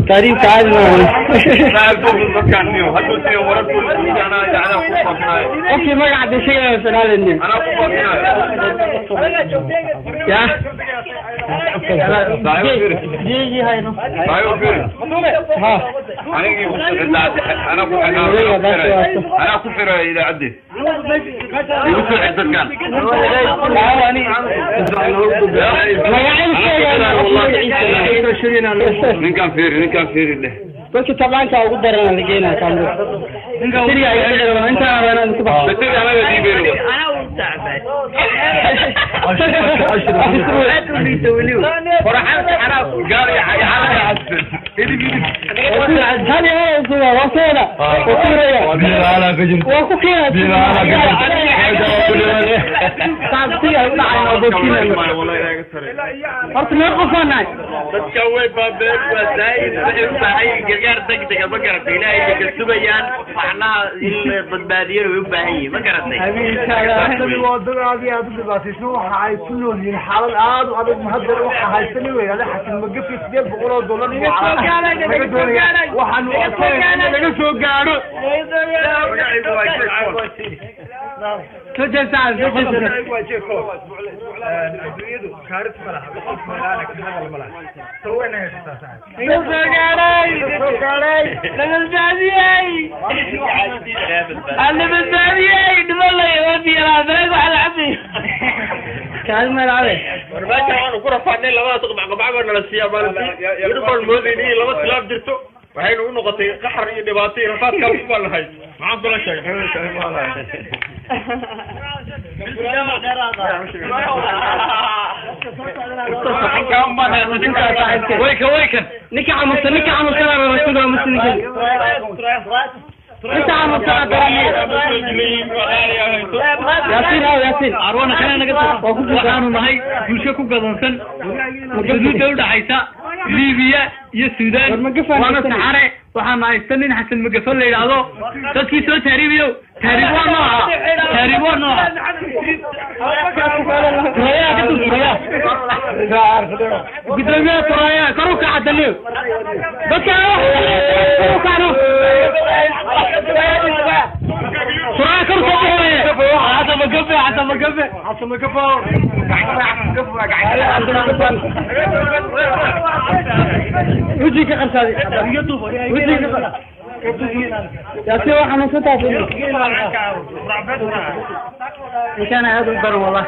كريم تعال اوكي ما قاعد شيء في الهالني يا جي هاي نو ها انا كفر الى عدي يقول عدد كان من كان فيري له بس طبعا انت اقدر انا لقينا كامل انت انا نكبه بس انا بدي بيرو انا تعبان فرحان حرام قال يا عالم هذه هي وصيله تسوي بابك وزايد باهي غير دقدقه ما قرأت إلهي كسبيان معناها البادية ويباهي ما قرأتني هذا الوضع هذه بس شنو حيكونوا من حال الآن وهذا مهدر وحيسني ويا حتى الموقف يسدل $100 وحن سجل ساعة كارت ملح ملانك هذا الملح سوينا هيك أنا بالبادية والله يودي راسك وعلى عبي كان ما العبي ورباك أنا كورة فاضي لما تقطع قبعة ولا السيابان يربط المديني لما سلاف درتو وحين نقطة قحر يدباتي رفات كم ولا هاي ما عم بلا شيء ويك نكع عمصر أنا رسول مسلم انت عمصر ياسين أرونا خلينا نقطع وكانوا نهاي يشكوا قدرسن مجزود دولة عيسى ليبيا يا السودان وانا سحرة وحنا يستنين حسن مقفل لي هذا تسكي سو تهريبيو تهريبون نوع ريا كتو ريا قدرنا ترايا كروك عدلوا بس كروك عنو ترايا كروك هذا مقفل وجهك خمسة وجهك يا سيدي وحنا نسيتها مكان هذا البر والله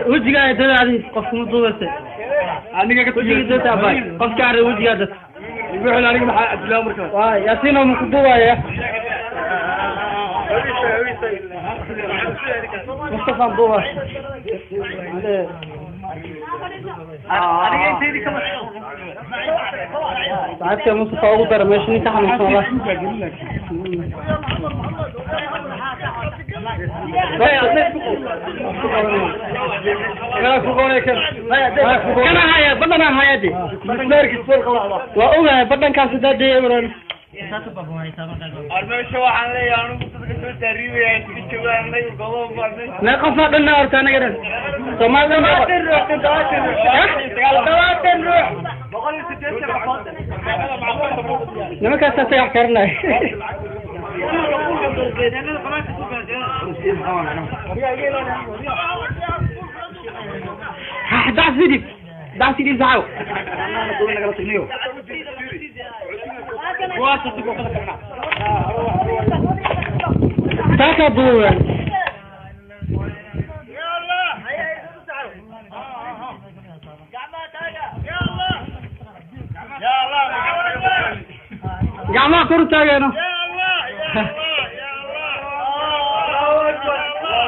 وجهك يا ترى هذه قف مطوبة أنا كنت وجهك تابع قف كاره وجهك هذا يقول عليك محل أدلام ركض يا سيدي مكتوبة يا مصطفى مطوبة تعبت يا مصطفى أقدر ماشي نتاح من صلاة كان هاي بدنا هاي دي وأوه بدنا كان سداد دي إمران أرمشوا على أنا كنت تريوي يعني كتبوا لي وقالوا ما قصنا قلنا أرتانا كده سمع لنا لما كان تسيح كرنا دع سيدي زعو تاكبوا جماعة كرة تاجنا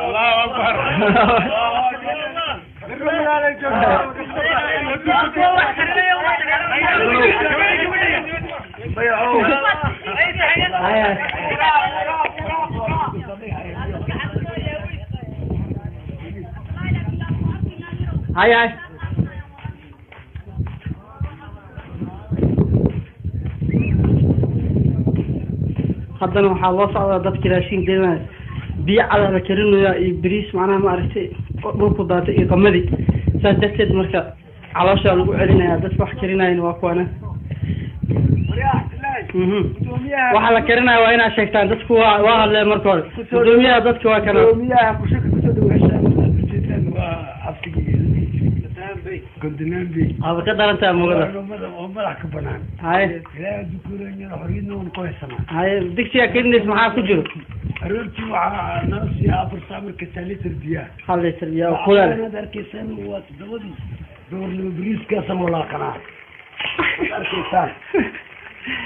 الله أكبر هاي haddana waxaa loo socdaa dadka raashin gelinaya biyo cad la karinayo iyo bariis macnaha ma aragtay dhulku daatay iyo qamadi saas darteed marka caloosha lagu celinaya dadka wax karinayna waa kuwana waxa la karinayo waa inaad sheegtaan dadku waa hadleen marka hore gudoomiyaha dadka waa kana gudoomiyaha kushaka kusoo dhaweyshaa waa afkiga قدنان بي هذا كده أنت مغلق وملح كبنان هاي لا ذكورين حرينا ونقول سما هاي بدك شيء كنيس معاه كجرو أردت مع ناس يا أبو صابر كتالي تربية خلي تربية وكل أنا دار كيسان وتدودي دور البريس كاسم ولا قناة دار كيسان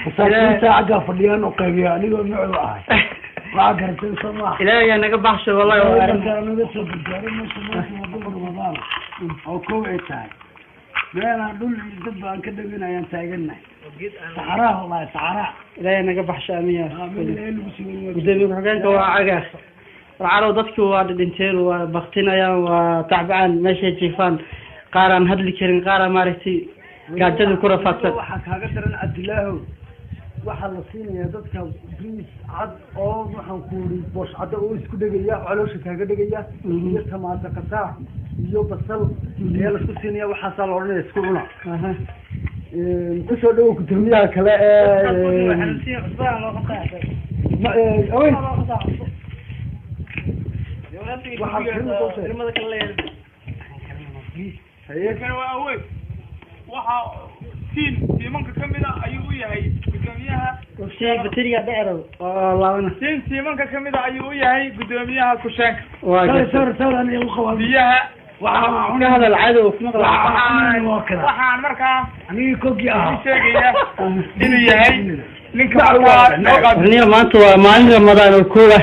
وصار ساعة فليان وقبيا أنا يوم نعوى ما قرتين صباح لا يا نجا بحش والله أنا بس بالجاري مش رمضان أو كويتاي أنا أقول دب عن كده بينا ينتاجنا سعراه والله سعراه لا يا نجا بحش أمية قدامي حاجات وعجاز العرض ضدك وعددين وبختنا يا وتعبان ماشي جيفان قارن هدلي كرين قارن مارتي قاعد الكرة فاتت واحد هقدر نعدله واحد لصيني يا ضدك بريس عد أو waxaan ku uri bosh cad oo isku dhagaya caloosha kaaga dhagaya iyo tamaada qasaa iyo basal iyo la isku siinaya waxa sal oranay isku cuna ku soo dhaw ku turmiya kale tiimanka kamida ayuu u yahay gudoomiyaha batteriga dheero laabana tiimanka kamida ayuu u yahay gudoomiyaha kusheeka sar aan igu qabaa biyaha waxaan ka hadal cadow kuma waxaan markaa aniga kogi ah sheegaya inuu yahay ninka niyo maanta waa maalin Ramadaan oo kooda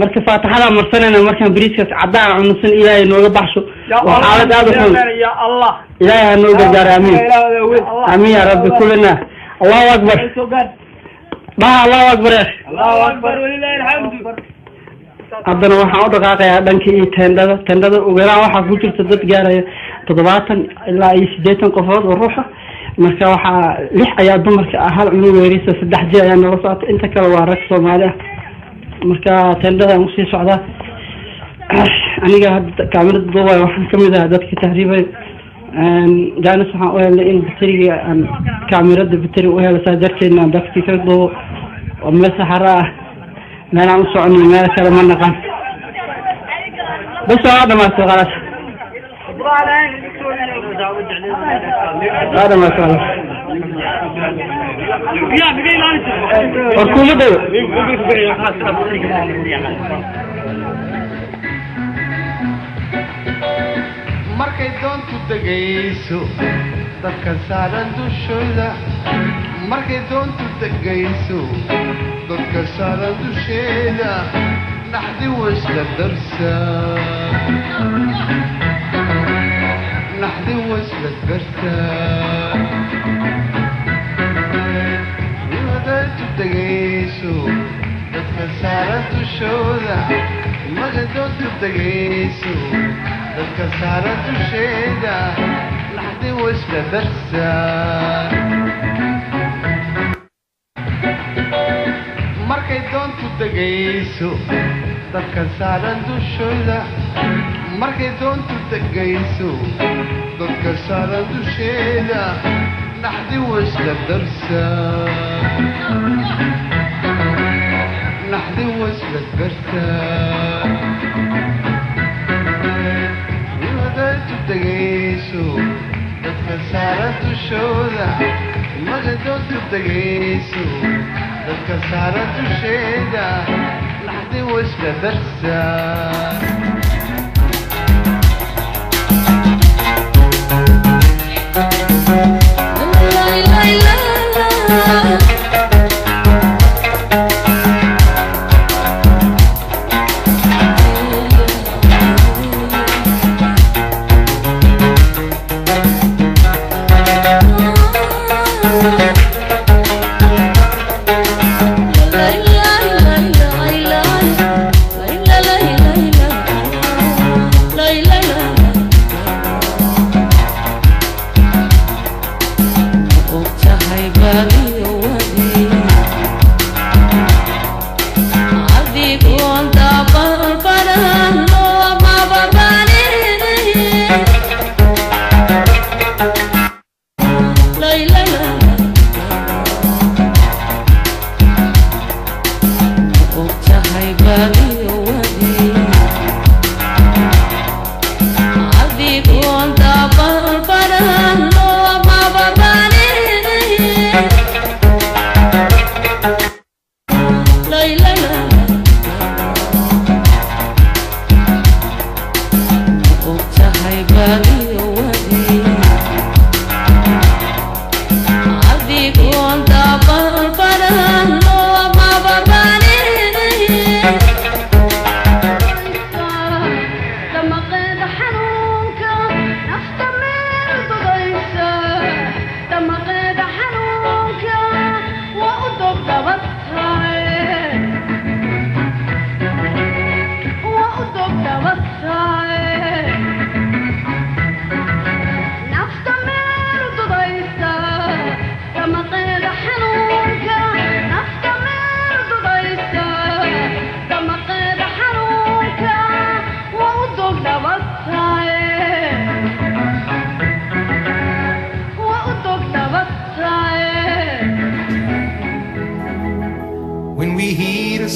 marka faataxada marsanayna markaan bariiska cadaan cunsan ilaahay nooga baxsho waxaa aad u xun ya Allah ilaahay nooga gaar aamin aamin ya rabbi kullana Allahu akbar ma Allahu akbar walillahi alhamdu haddana waxaan u dhaqaaqayaa dhankii tendada ugu yaraan waxaa ku jirta dad gaaraya 70 ilaa 80 qofood oo ruuxa marka waxa lix ayaa dumarka hal cunug weerisa 3 jeer ayaa nala socota inta kale waa rag Soomaali ah marka tendada aan sii socdaa aniga hadda kaamirada duubay waxaan kamid ahaa dadka tahriibay jaanis waxaan u helay in batteriga aan kaamirada batteri u helo saadarkeena dadka ka duubo oo meel saxara ah meel aan u soconay meel kale ma naqan bas waa dhamaatay khalaas هذا ما شاء الله حكومة markay doontu degayso dadka saaran dushooda markay doontu degayso dadka saaran dusheeda naxdi wayska darsaa نحدي وصلت برتا ودات تدقيسو دكسارة الشوذة ما قدوت تدقيسو دكسارة الشيدة نحدي وصلت برتا markay doontu degayso dadka saaran dushooda markay doontu degayso dadka saaran dusheeda naxdi wayska darsaa naxdi wayska gartaa wadaytu degayso dadka saaran dushooda markay doontu degayso dadka saaran dusheeda naxdi wayska darsaa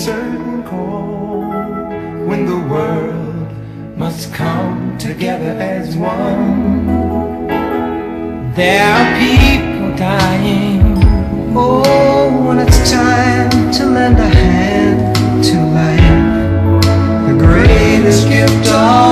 certain call when the world must come together as one. There are people dying. Oh, when it's time to lend a hand to life, the greatest gift of